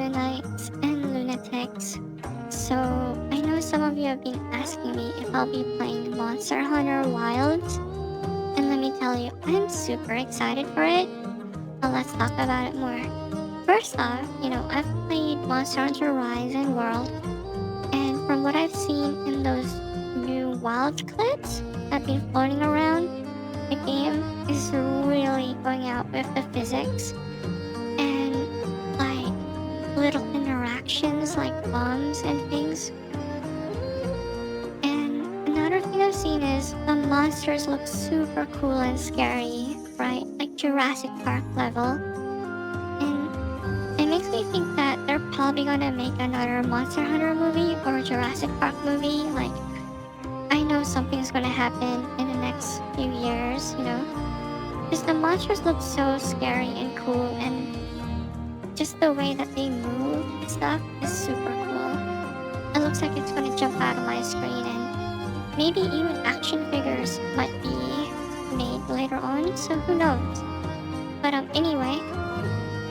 Mennonites and Lunatics. So, I know some of you have been asking me if I'll be playing Monster Hunter Wilds. And let me tell you, I'm super excited for it. But let's talk about it more. First off, I've played Monster Hunter Rise and World. And from what I've seen in those new Wild clips that have been floating around, the game is really going out with the physics. And like little interactions like bombs and things. And another thing I've seen is the monsters look super cool and scary, right? Like Jurassic Park level. And it makes me think that they're probably gonna make another Monster Hunter movie or Jurassic Park movie. Like, I know something's gonna happen in the next few years, because the monsters look so scary and cool, and just the way that they move and stuff is super cool. It looks like it's gonna jump out of my screen, and maybe even action figures might be made later on, so who knows. But anyway,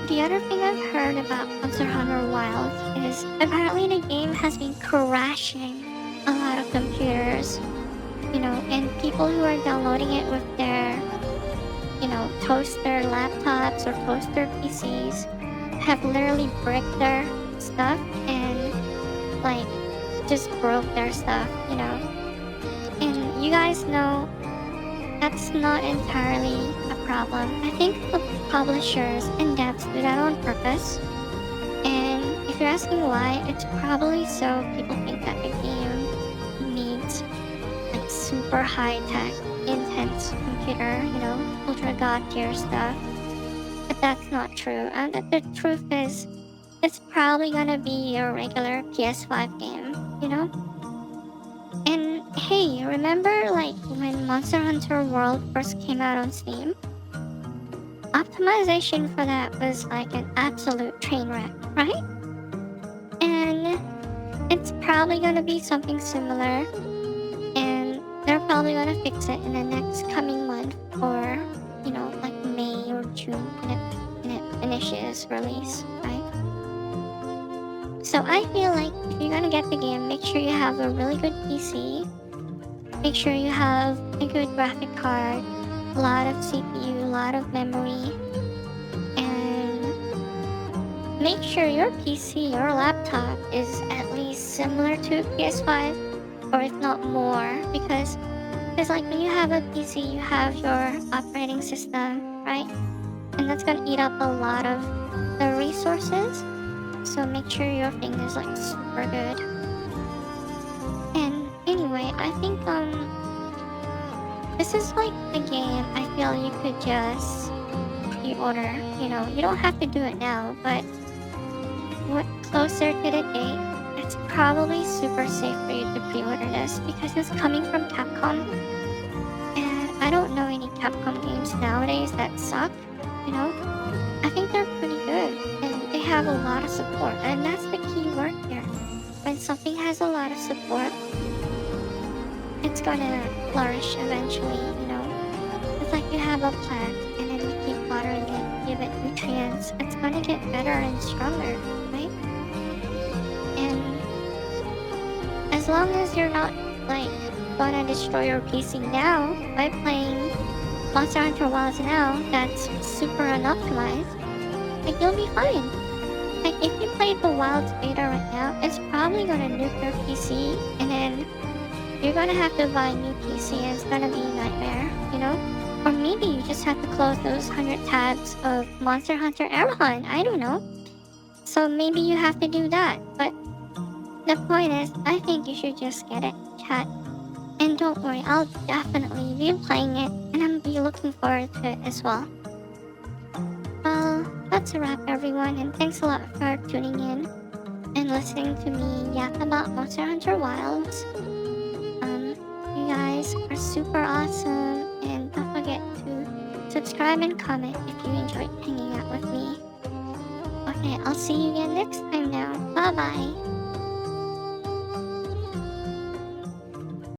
the other thing I've heard about Monster Hunter Wilds is apparently the game has been crashing a lot of computers, and people who are downloading it with their, toaster laptops or toaster PCs have literally bricked their stuff and like just broke their stuff, And you guys know that's not entirely a problem. I think the publishers and devs do that on purpose. And if you're asking why, it's probably so people think that the game needs like super high tech, intense computer, ultra god tier stuff. But that's not true. And the truth is, it's probably gonna be a regular PS5 game, And hey, remember like when Monster Hunter World first came out on Steam? Optimization for that was like an absolute train wreck, right? And it's probably gonna be something similar, and they're probably gonna fix it in the next coming month, or like May or June when it finishes release, right? So I feel like if you're gonna get the game, make sure you have a really good PC, make sure you have a good graphic card, a lot of CPU, a lot of memory, and make sure your PC or laptop is at least similar to PS5, or if not more, because like when you have a PC, you have your operating system, right? And that's gonna eat up a lot of the resources. So make sure your thing is like super good. And anyway, I think this is like a game I feel you could just pre-order. You don't have to do it now, but what closer to the date, it's probably super safe for you to pre-order this because it's coming from Capcom. And I don't know any Capcom games nowadays that suck, I think they're pretty good and they have a lot of support, and that's the key word here. When something has a lot of support, it's gonna flourish eventually, It's like you have a plant and then you keep watering it, give it nutrients, it's gonna get better and stronger, right? And as long as you're not like gonna destroy your PC now by playing Monster Hunter Wilds now that's super unoptimized, like you'll be fine. Like if you play the Wilds beta right now, it's probably gonna nuke your PC, and then you're gonna have to buy a new PC and it's gonna be a nightmare, Or maybe you just have to close those 100 tabs of Monster Hunter Air Hunt, I don't know. So maybe you have to do that, but the point is, I think you should just get it, chat. And don't worry, I'll definitely be playing it, and I'll be looking forward to it as well. Well, that's a wrap everyone, and thanks a lot for tuning in and listening to me yak about Monster Hunter Wilds. You guys are super awesome, and don't forget to subscribe and comment if you enjoyed hanging out with me. Okay, I'll see you again next time now. Bye bye.